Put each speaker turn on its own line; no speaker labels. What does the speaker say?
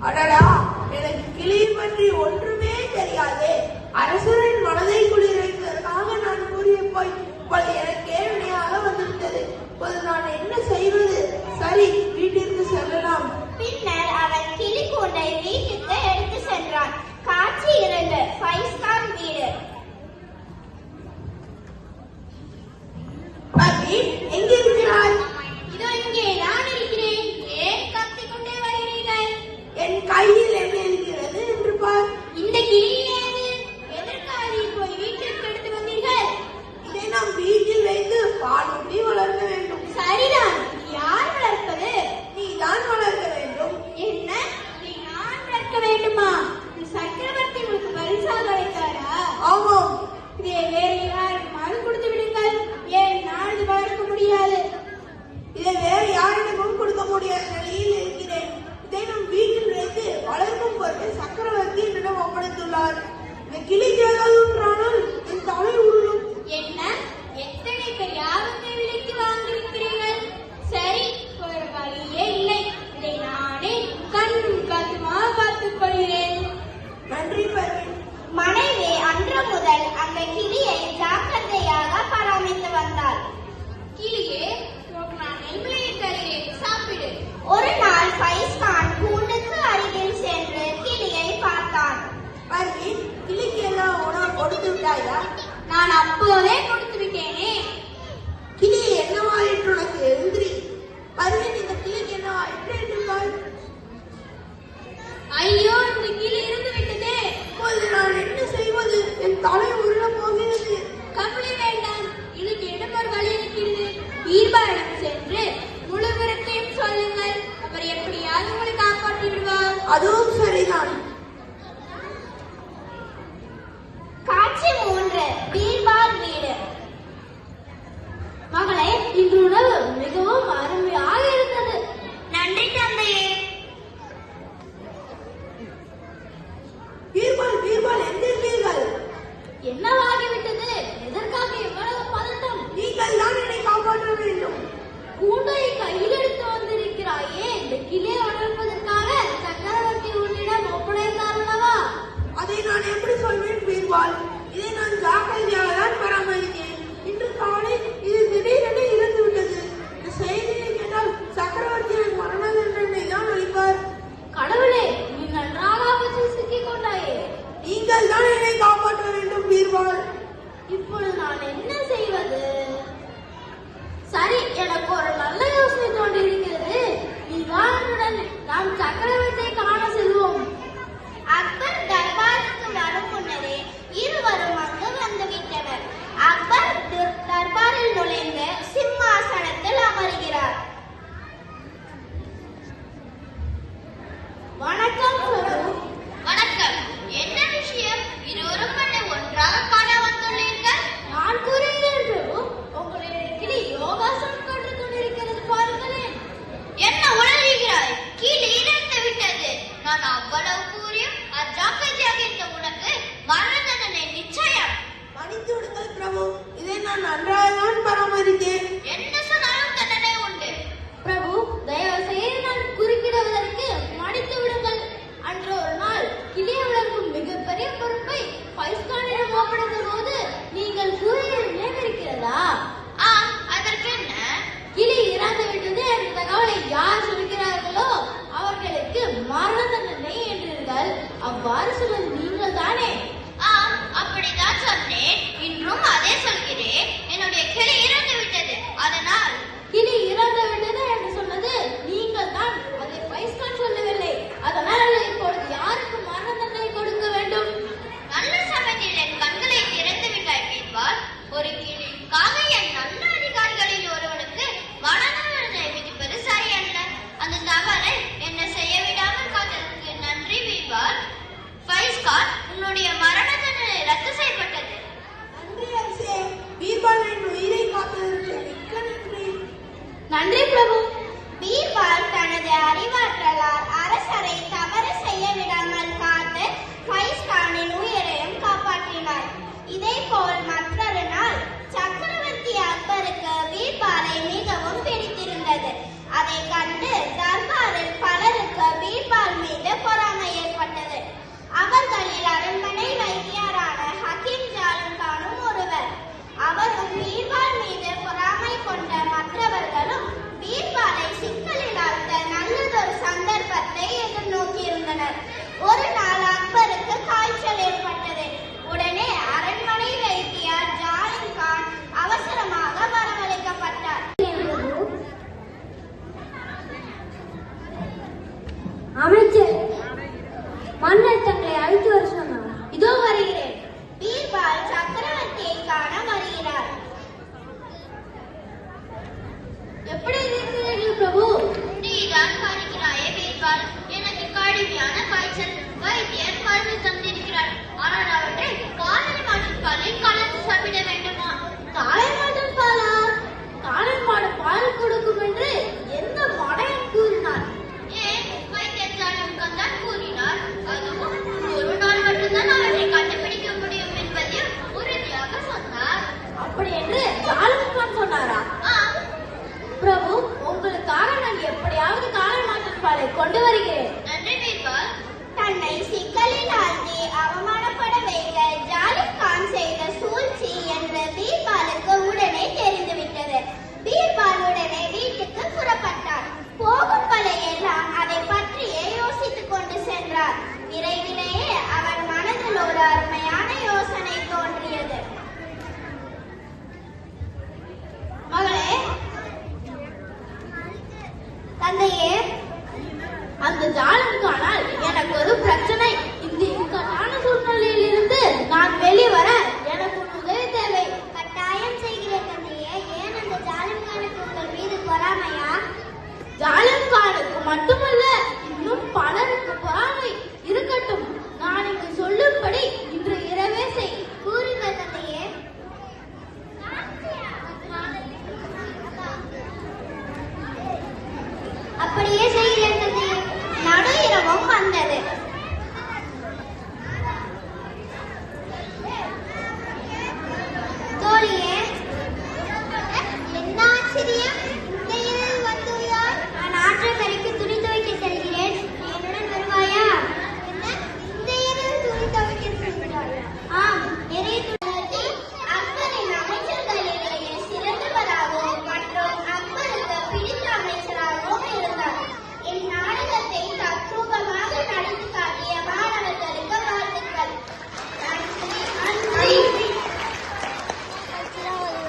அடடா, எனக்கு கிளியை பற்றி ஒன்றுமே தெரியாதே. அரசரின் மனதை குளிர்விப்பதற்காக நான் கூறிய போய் இப்போது எனக்கு கேள்வியாக வந்துவிட்டது. இப்போது நான் என்ன செய்வது? சரி, வீட்டிற்கு செல்லலாம்.
பின்னர் அவன் கிளி கூண்டை வீட்டுக்கு எடுத்து சென்றான். காட்சி 2. 5 ஸ்டார் வீடு.
எங்கே இருக்கிறாய்?
இதோ இங்கே நான் இருக்கிறேன். ஏன் கத்திக் கொண்டே வருகிறீர்கள்?
என் கையில் என்ன இருக்கிறது என்று பார்.
இந்த கிளி ஏது? எதற்காக போய் வீட்டிற்கு எடுத்து வந்தீர்கள்?
இதை நாம் வீட்டில் வைத்து பாலூட்டி வளர்க்க வேண்டும்.
சரிதான். யார் வளர்ப்பது?
நீதான் வளர்க்க வேண்டும்.
என்ன? நீ நான் வளர்க்க வேண்டுமா? சக்கரவர்த்தி உங்களுக்கு பரிசாக அளித்தாரா?
ஆமாம்.
இதை வேறு யாரும் மறு கொடுத்து விடுங்கள். ஏன் நான் இது வளர்க்க முடியாது?
இதை வேறு யாரிடமும் கொடுக்க முடியாத நிலையில் இருக்கிறேன். இதை நம் வீட்டில் வைத்து வளர்க்கும் பொருட்டு சக்கரவர்த்தி என்னிடம் ஒப்படைத்துள்ளார். இந்த கிளிக்கு ஏதாவது ஒன்றானால் என் தலை உருளும்.
என்ன? எத்தனை பெரிய ஆபத்தை விலைக்கு வாங்கியிருக்கிறீர்கள். சரி, ஒரு வழியே இல்லை. இதை நானே கண் காத்துமா பார்த்துக் கொள்கிறேன்.
நன்றி பர்வீன்.
மனைவி அன்று முதல் அந்த கிளியை ஜாக்கிரதையாக பராமரித்து வந்தாள். கிளியே, நான் நெல்லையை தருகிறேன், சாப்பிடு. ஒரு நாள் பைஸ்கான் கூண்டுக்கு அருகில் சென்று கிளியை பார்த்தான்.
பர்வீன், கிளிக்கு எல்லாம் உணவு கொடுத்து விட்டாயா?
நான் அப்போதே கொடுத்து விட்டேனே.
கிளி என்னவாயிற்று உனக்கு? எந்திரி. பர்வீன், இந்த கிளிக்கு என்னவாயிற்று என்றால்?
ஐயோ, இந்த கிளி இருந்து விட்டதே.
இப்போது நான் என்ன செய்வது? என் தலை உருள போகிறது.
கவலை வேண்டாம், இதுக்கு இடமொரு வழி இருக்கிறது. பீர்பாலிடம் சென்று முழு விவரத்தையும் சொல்லுங்கள். அவர் எப்படியாவது உங்களை காப்பாற்றி விடுவார்.
அதுவும் சரிதான்.
காட்சி 3. பீர்பால் வீடு. மகளே, இன்று உணவு மிகவும் அருமையாக இருந்தது. நன்றி தந்தையே.
பீர்பால், பீர்பால், எந்திருப்பீர்கள்.
என்னவாகிவிட்டது? எதற்காக எவ்வளவு பதட்டம்?
நீங்கள் தான் என்னை காப்பாற்ற வேண்டும்.
கூண்டை கையில் எடுத்து வந்திருக்கிறாயே, இந்த கிளியை வளர்ப்பதற்காக சக்கரவர்த்தி உன்னிடம் ஒப்படைத்தார்களவா?
அதை நான் எப்படி சொல்வேன் பீர்பால்? இதை நான் ஜாக்கிரதையாக தான் பராமரித்தேன். இன்று காலை இது திடீரென இறந்து விட்டது. இந்த செய்தியை கேட்டால் சக்கரவர்த்தி மரண தண்டனை தான் அளிப்பார்.
கடவுளே, நீ நன்றாக ஆபத்தில் சிக்கிக் கொண்டாயே.
நீங்கள் தான் என்னை காப்பாற்ற வேண்டும் பீர்பால்.
இப்பொழுது நான் என்ன செய்வது? சரி, எனக்கு ஒரு நல்ல யோசனை தோன்றியிருக்கிறது. நீ வாருடன் நாம் சக்கரவர்த்தியை காண செல்வோம். அக்பர் தர்பாருக்கு வரும் முன்னரே இருவரும் அங்கு வந்துவிட்டனர். அக்பர் தர்பாரில் நுழைந்து சிம்மாசனத்தில் அமர்கிறார். வணக்கம் பிரபு.
வணக்கம். என்ன விஷயம்? இருவரும் என்னை ஒன்றாக காண வந்துள்ளீர்கள்?
நான் கூறுகிறேன் பிரபு, உங்களுடைய கிளி யோகாசனம் கற்றுக் கொண்டிருக்கிறது பாருங்களேன்.
என்ன உளறுகிறாய்? கிளி இறந்து விட்டது. நான் அவ்வளவு கூறியும் அஜாக்கிரதையாக இருந்த உனக்கு மரண தண்டனை நிச்சயம்.
மன்னித்து விடுங்கள் பிரபு, இதை நான் நன்றாக தான் பராமரித்தேன்.
என்ன சொன்னாலும் தண்டனை உண்டு.
பிரபு, தயவு செய்து நான் குறுக்கிடுவதற்கு மன்னித்து விடுங்கள். அன்று ஒரு நாள் கிளியை வளர்க்கும் மிகப்பெரிய பொறுப்பை பைஸ்கானிடம் ஒப்படைத்த போது நீங்கள் கூறியது நினைவிருக்கிறதா?
அதற்கு என்ன?
கிளி இறந்து விட்டது என்ற தகவலை யார் சொல்கிறார்களோ அவர்களுக்கு மரண தண்டனை என்றீர்கள். அவ்வாறு சொன்னது நீங்கள் தானே?
அப்படிதான் சொன்னேன். இன்றும் அதே சொல்கிறேன். என்னுடைய கிளி இறந்து விட்டது. அதனால்
கிளி இறந்து விட்டது என்று சொன்னது நீங்கள் தான். அதை பைஸ்கான் சொல்லவில்லை. அதனால் இப்பொழுது யாருக்கு மரண தண்டனை கொடுக்க வேண்டும்?
நல்ல சமயத்தில் என் கண்களை திறந்து விட்டாய் பீர்பால். ஒரு கிளிக்காக என் நல்ல அதிகாரிகளில் ஒருவனுக்கு மரண தண்டனை விதிப்பது சரியல்ல. அந்த தவறை என்ன செய்ய விடாமல் காத்ததற்கு நன்றி பீர்பால். பைஸ்கான், உன்னுடைய மரண தண்டனை ரத்து செய்யப்பட்டது.
நன்றி அரசே. பீர்பால் என் உயிரை காத்ததற்கு மிக்க நன்றி.
நன்றி பிரபு.
பீர்பால் தனது அறிவாற்றலால் அரசரை தவறு செய்ய விடாமல் காத்து பைஸ்கானின் உயிரையும் காப்பாற்றினார். இதேபோல் மற்றொரு நாள் சக்கரவர்த்தி அக்பருக்கு பீர்பாலை மிகவும் பிடித்திருந்தது. அதை கண்டு தர்பாரில் பலருக்கு பீர்பால் மீது
அமைச்சர், மன்னர் தங்களை அழைத்து வர சொன்னார்.
இதோ வருகிறேன். பீர்பால் சக்கரவர்த்தியை காண வருகிறார். எப்படி இருக்கிறீர்கள் பிரபு?
நீதான் வருகிறாயே பீர்பால். எனக்கு கடுமையான காய்ச்சல். வைத்தியர் மருந்து தந்திருக்கிறார். ஆனால் அவற்றை காலை மாட்டின் பாலில் கலந்து சாப்பிட வேண்டுமா?
காளை மாட்டின் பாலா? காளை மாடு பால் கொடுக்கும் என்று எந்த மடையன் கூறினார்?
ஏன் வைத்தியர் ஜானகம் தான் கூறினார். அதுவும் ஒரு நாள் மட்டும்தான் அவற்றை கண்டுபிடிக்க முடியும் என்பதையும் உறுதியாக சொன்னார்.
அப்படி என்று ஜாலமுகான் சொன்னாரா? பிரபு, உங்களுக்காக நான் எப்படியாவது காளை மாட்டின் பாலை கொண்டு வருகிறேன்.
நன்றி பீர்பால்.
தன்னை சிக்கலில் ஆழ்த்தி அவமானப்பட வைக்க ஜாலிம் கான் செய்த சூழ்ச்சி என்று பீர்பாலுக்கு உடனே தெரிந்துவிட்டது. பீர்பால் உடனே வீட்டுக்கு புறப்பட்டார். போகும் வழியெல்லாம் அதை பற்றியே யோசித்துக் கொண்டு சென்றார். விரைவிலேயே அவர் மனதில் ஒரு அருமையான யோசனை தோன்றியது.
மகளே,
தந்தையே,
அந்த ஜாலமுகானால் எனக்கு ஒரு பிரச்சனை. இந்த இக்கட்டான சூழ்நிலையில் இருந்து நான் வெளிவர எனக்கு ஒரு உதவி தேவை.
கட்டாயம் செய்கிறேன் தந்தையே. ஏன் அந்த ஜாலிம்கானுக்கு உங்கள் மீது பொறாமையா?
ஜாலிம்கானுக்கு மட்டுமல்ல, இன்னும் பலருக்கு பொறாமை இருக்கட்டும். நான் இங்கு சொல்லும்படி இன்று இரவே செய்.
கூறுங்கள் தந்தையே. அப்படியே செய்கிறேன் தந்தையே. நடு இரவும் வந்தது.